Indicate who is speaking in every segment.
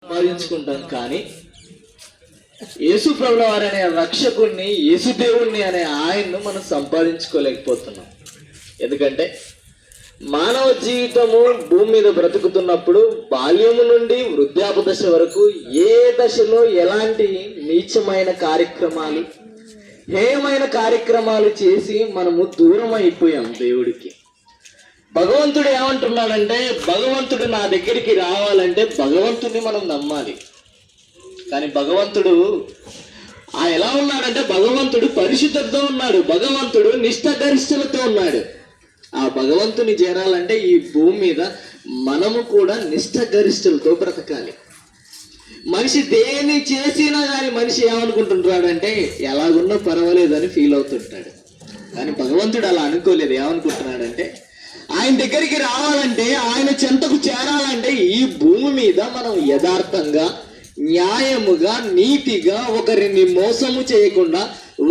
Speaker 1: సంపాదించుకుంటాం. కానీ యేసు ప్రభుల వారు అనే రక్షకుణ్ణి, యేసు దేవుణ్ణి అనే ఆయన్ను మనం సంపాదించుకోలేకపోతున్నాం. ఎందుకంటే మానవ జీవితము భూమి మీద బ్రతుకుతున్నప్పుడు బాల్యము నుండి వృద్ధాప్య దశ వరకు ఏ దశలో ఎలాంటి నీచమైన కార్యక్రమాలు, హేయమైన కార్యక్రమాలు చేసి మనము దూరం అయిపోయాం దేవుడికి. భగవంతుడు ఏమంటున్నాడంటే, భగవంతుడు నా దగ్గరికి రావాలంటే భగవంతుడిని మనం నమ్మాలి. కానీ భగవంతుడు ఎలా ఉన్నాడంటే, భగవంతుడు పరిశుద్ధతతో ఉన్నాడు, భగవంతుడు నిష్ఠగరిష్టలతో ఉన్నాడు. ఆ భగవంతుని చేరాలంటే ఈ భూమి మీద మనము కూడా నిష్ఠగరిష్టలతో బ్రతకాలి. మనిషి దేని చేసినా కానీ మనిషి ఏమనుకుంటుంటాడంటే, ఎలాగున్నా పర్వాలేదని ఫీల్ అవుతుంటాడు. కానీ భగవంతుడు అలా అనుకోలేదు. ఏమనుకుంటున్నాడంటే, ఆయన దగ్గరికి రావాలంటే, ఆయన చెంతకు చేరాలంటే ఈ భూమి మీద మనం యథార్థంగా, న్యాయముగా, నీతిగా, ఒకరిని మోసము చేయకుండా,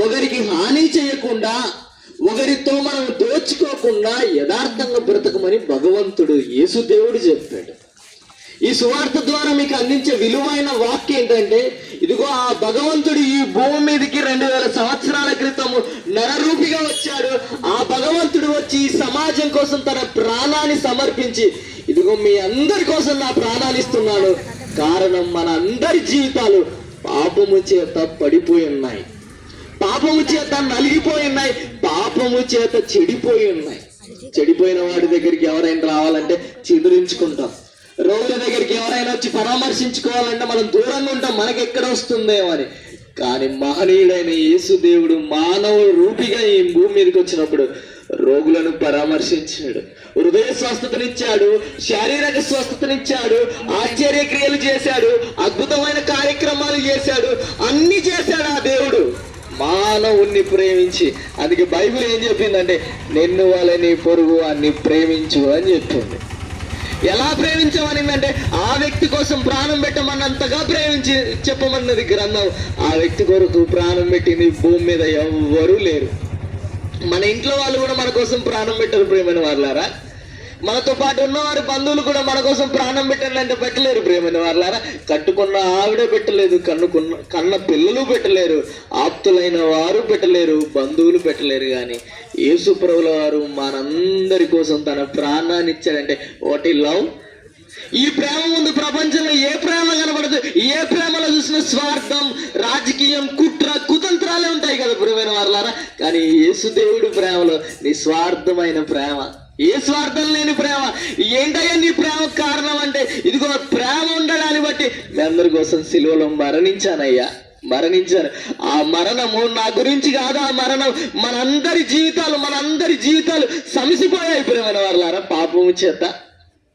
Speaker 1: ఒకరికి హాని చేయకుండా, ఒకరితో మనం దోచుకోకుండా యథార్థంగా బ్రతకమని భగవంతుడు యేసు దేవుడు చెప్పాడు. ఈ సువార్త ద్వారా మీకు అందించే విలువైన వాక్యం ఏంటంటే, ఇదిగో ఆ భగవంతుడు ఈ భూమి మీదకి 2000 సంవత్సరాల క్రితము నరరూపిగా వచ్చాడు. ఆ భగవంతుడు వచ్చి ఈ సమాజం కోసం తన ప్రాణాన్ని సమర్పించి, ఇదిగో మీ అందరి కోసం నా ప్రాణాన్ని ఇస్తున్నాడు. కారణం మన అందరి జీవితాలు పాపము చేత పడిపోయి ఉన్నాయి, పాపము చేత నలిగిపోయి ఉన్నాయి, పాపము చేత చెడిపోయి ఉన్నాయి. చెడిపోయిన వాడి దగ్గరికి ఎవరైనా రావాలంటే చిదురించుకుంటాం. రోగుల దగ్గరికి ఎవరైనా వచ్చి పరామర్శించుకోవాలంటే మనం దూరంగా ఉంటాం, మనకి ఎక్కడ వస్తుందేమో అని. కానీ మహనీయుడైన యేసు దేవుడు మానవ రూపిగా ఈ భూమి మీదకి వచ్చినప్పుడు రోగులను పరామర్శించాడు, హృదయ స్వస్థతనిచ్చాడు, శారీరక స్వస్థతనిచ్చాడు, ఆశ్చర్య క్రియలు చేశాడు, అద్భుతమైన కార్యక్రమాలు చేశాడు, అన్ని చేశాడు ఆ దేవుడు మానవుణ్ణి ప్రేమించి. అందుకే బైబిల్ ఏం చెప్పిందంటే, నిన్ను వలె నీ పొరుగు అన్ని ప్రేమించు అని చెప్తుంది. ఎలా ప్రేమించమనిందంటే, ఆ వ్యక్తి కోసం ప్రాణం పెట్టమన్నంతగా ప్రేమించి చెప్పమన్నది గ్రంథం. ఆ వ్యక్తి కొరకు ప్రాణం పెట్టింది భూమి మీద ఎవ్వరూ లేరు. మన ఇంట్లో వాళ్ళు కూడా మన కోసం ప్రాణం పెట్టరు ప్రేమైన వాళ్ళారా. మనతో పాటు ఉన్నవారు బంధువులు కూడా మన కోసం ప్రాణం పెట్టాలంటే పెట్టలేరు ప్రేమైన వాళ్ళారా. కట్టుకున్న ఆవిడ పెట్టలేదు, కన్న పిల్లలు పెట్టలేరు, ఆప్తులైన వారు పెట్టలేరు, బంధువులు పెట్టలేరు. కానీ యేసు ప్రభుల వారు మనందరి కోసం తన ప్రాణాన్ని ఇచ్చాడంటే వాట్ ఈ లవ్. ఈ ప్రేమ ముందు ప్రపంచంలో ఏ ప్రేమ కనబడదు. ఏ ప్రేమలో చూసిన స్వార్థం, రాజకీయం, కుట్ర, కుతంత్రాలే ఉంటాయి కదా ప్రియమైన వాళ్ళారా. కానీ యేసు దేవుడు ప్రేమలో నిస్వార్థమైన ప్రేమ, ఏ స్వార్థం లేని ప్రేమ. ఏంటయ్యా నీ ప్రేమ కారణం అంటే, ఇదిగో ప్రేమ ఉండడాన్ని బట్టి మీ అందరి కోసం సిలువలో మరణించాను. ఆ మరణము నా గురించి కాదు, ఆ మరణం మనందరి జీవితాలు సమసిపోయాయి ప్రియమైన వాళ్ళారా. పాపము చేత,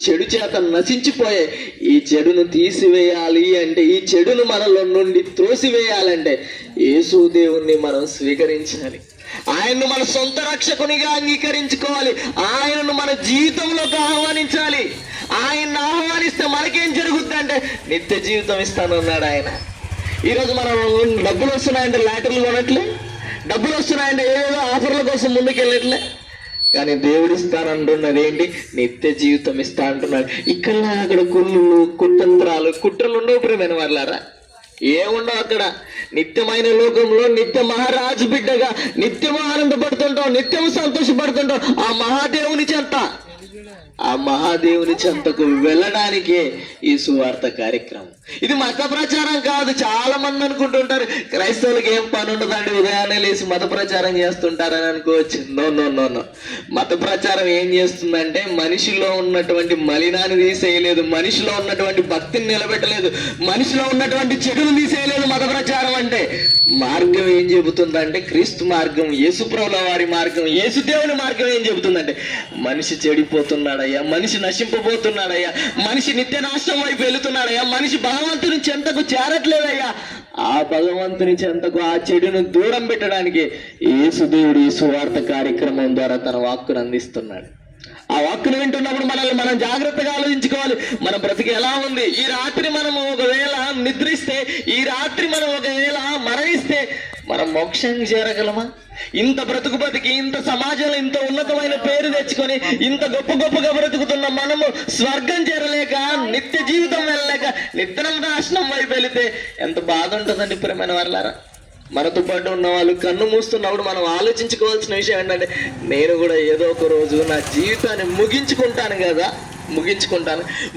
Speaker 1: చెడు చేత నశించిపోయాయి. ఈ చెడును తీసివేయాలి అంటే, ఈ చెడును మనలో నుండి త్రోసివేయాలంటే యేసు దేవుణ్ణి మనం స్వీకరించాలి. ఆయన్ను మన సొంత రక్షకునిగా అంగీకరించుకోవాలి. ఆయనను మన జీవితంలోకి ఆహ్వానించాలి. ఆయన్ని ఆహ్వానిస్తే మనకేం జరుగుద్ది అంటే, నిత్య జీవితం ఇస్తానన్నాడు ఆయన. ఈరోజు మనం డబ్బులు వస్తున్నాయంటే లాటరీలు కొనట్లే, డబ్బులు వస్తున్నాయంటే ఏదో ఆఫర్ల కోసం ముందుకెళ్ళట్లే. కానీ దేవుడు ఇస్తానంటున్నది ఏంటి? నిత్య జీవితం ఇస్తా అంటున్నాడు. ఇక్కడ అక్కడ కుట్రలు ఉండవు ప్రేమైన వాళ్ళారా. ఏముండవు అక్కడ. నిత్యమైన లోకంలో నిత్య మహారాజు బిడ్డగా నిత్యము ఆనందపడుతుంటాం, నిత్యము సంతోషపడుతుంటాం ఆ మహాదేవుని చెంతకు వెళ్ళడానికే ఈ సువార్త కార్యక్రమం. ఇది మత ప్రచారం కాదు. చాలా మంది అనుకుంటుంటారు క్రైస్తవులకు ఏం పని ఉండదండి, ఉదయాన్నే లేచి మత ప్రచారం చేస్తుంటారని అనుకోవచ్చు. నో. మత ప్రచారం ఏం చేస్తుందంటే, మనిషిలో ఉన్నటువంటి మలినాన్ని తీసేయలేదు, మనిషిలో ఉన్నటువంటి భక్తిని నిలబెట్టలేదు, మనిషిలో ఉన్నటువంటి చెడును తీసేయలేదు. మత ప్రచారం అంటే మార్గం ఏం చెబుతుందంటే, క్రీస్తు మార్గం, యేసు ప్రభుల వారి మార్గం, యేసు దేవుని మార్గం ఏం చెబుతుందంటే, మనిషి చెడిపోతున్నాడయ్యా, మనిషి నశింపబోతున్నాడయ్యా, మనిషి నిత్య నాశనం వైపు వెళుతున్నాడయ్యా, మనిషి భగవంతుని చెంతకు చేరట్లేదయ్యా. ఆ భగవంతుని చెంతకు, ఆ చెడును దూరం పెట్టడానికి యేసు దేవుడు ఈ సువార్త కార్యక్రమం ద్వారా తన వాక్కును అందిస్తున్నాడు. ఆ వాక్కును వింటున్నప్పుడు మనల్ని మనం జాగ్రత్తగా ఆలోచించుకోవాలి. మన బ్రతికి ఎలా ఉంది? ఈ రాత్రి మనము ఒకవేళ నిద్రిస్తే, ఈ రాత్రి మనం ఒకవేళ మరణిస్తే మనం మోక్షానికి చేరగలమా? ఇంత బ్రతుకు బతికి, ఇంత సమాజంలో ఇంత ఉన్నతమైన పేరు తెచ్చుకొని, ఇంత గొప్పగా బ్రతుకుతున్న మనము స్వర్గం చేరలేక, నిత్య జీవితం వెళ్ళలేక, నిద్ర నాశనం వైపు వెళితే ఎంత బాధ ఉంటుందండి ప్రియమైన వాళ్ళారా. మనతో పాటు ఉన్న వాళ్ళు కన్ను మూస్తున్నప్పుడు మనం ఆలోచించుకోవాల్సిన విషయం ఏంటంటే, నేను కూడా ఏదో ఒక రోజు నా జీవితాన్ని ముగించుకుంటాను కదా,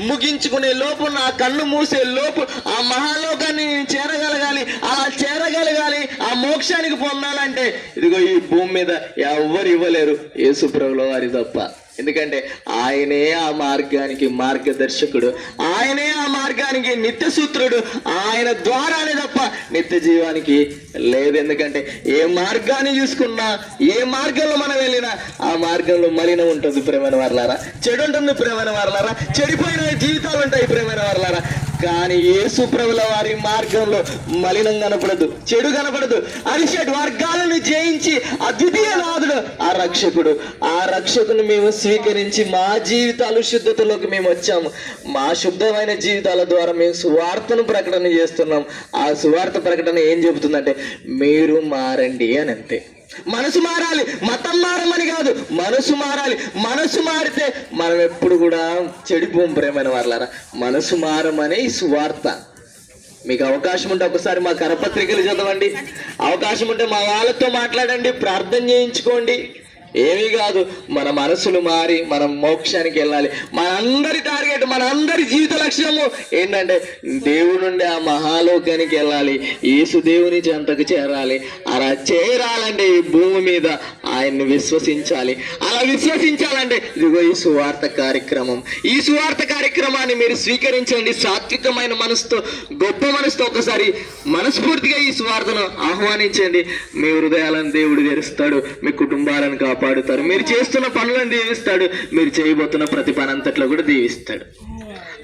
Speaker 1: ముగించుకునే లోపు, నా కన్ను మూసే లోపు ఆ మహాలోకాన్ని నేను చేరగలగాలి. అలా చేరగలగాలి, ఆ మోక్షానికి పొందాలంటే ఇదిగో ఈ భూమి మీద ఎవ్వరు ఇవ్వలేరు, యేసు ప్రభుల వారి తప్ప. ఎందుకంటే ఆయనే ఆ మార్గానికి మార్గదర్శకుడు, ఆయనే ఆ మార్గానికి నిత్య సూత్రుడు. ఆయన ద్వారానే తప్ప నిత్య జీవానికి లేదు. ఎందుకంటే ఏ మార్గాన్ని చూసుకున్నా, ఏ మార్గంలో మనం వెళ్ళినా ఆ మార్గంలో మలినం ఉంటుంది ప్రేమైన వారలారా, చెడు ఉంటుంది ప్రేమైన వారలారా, చెడిపోయిన జీవితాలు ఉంటాయి ప్రేమైన వారలారా. కానీ యేసు ప్రభుల వారి మార్గంలో మలినం కనపడదు, చెడు కనపడదు. అరిషడ్ వర్గాలను జయించి అద్వితీయ నాథుడు ఆ రక్షకుడు. ఆ రక్షకుని మేము స్వీకరించి మా జీవితాలు శుద్ధతలోకి మేము వచ్చాము. మా శుద్ధమైన జీవితాల ద్వారా మేము సువార్తను ప్రకటన చేస్తున్నాం. ఆ సువార్త ప్రకటన ఏం చెబుతుందంటే, మీరు మారండి అని. అంతే. మనసు మారాలి, మతం మారమని కాదు, మనసు మారాలి. మనసు మారితే మనం ఎప్పుడు కూడా చెడిపోం ప్రేమైన వాళ్ళారా. మనసు మారమనే ఈ సువార్త. మీకు అవకాశం ఉంటే ఒకసారి మా కరపత్రికలు చదవండి, అవకాశం ఉంటే మా వాళ్ళతో మాట్లాడండి, ప్రార్థన చేయించుకోండి. ఏమీ కాదు, మన మనసులు మారి మనం మోక్షానికి వెళ్ళాలి. మనందరి టార్గెట్, మనందరి జీవిత లక్ష్యము ఏంటంటే దేవుడు నుండి ఆ మహాలోకానికి వెళ్ళాలి, యేసు దేవుని చెంతకు చేరాలి. అలా చేరాలంటే ఈ భూమి మీద ఆయన్ని విశ్వసించాలి. అలా విశ్వసించాలంటే ఇదిగో ఈ సువార్త కార్యక్రమం. ఈ సువార్త కార్యక్రమాన్ని మీరు స్వీకరించండి. సాత్వికమైన మనసుతో, గొప్ప మనసుతో ఒకసారి మనస్ఫూర్తిగా ఈ సువార్తను ఆహ్వానించండి. మీ హృదయాలను దేవుడు తెరుస్తాడు, మీ కుటుంబాలను కాపాడుతాడు, మీరు చేస్తున్న పనులను దీవిస్తాడు, మీరు చేయబోతున్న ప్రతి పని అంతట్లో కూడా దీవిస్తాడు.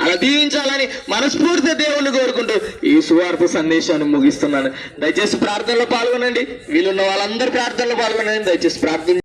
Speaker 1: అలా దీవించాలని మనస్ఫూర్తిగా దేవుణ్ణి కోరుకుంటూ ఈ సువార్త సందేశాన్ని ముగిస్తున్నాను. దయచేసి ప్రార్థనలో పాల్గొనండి. వీళ్ళున్న వాళ్ళందరూ ప్రార్థనలో పాల్గొనండి. దయచేసి ప్రార్థన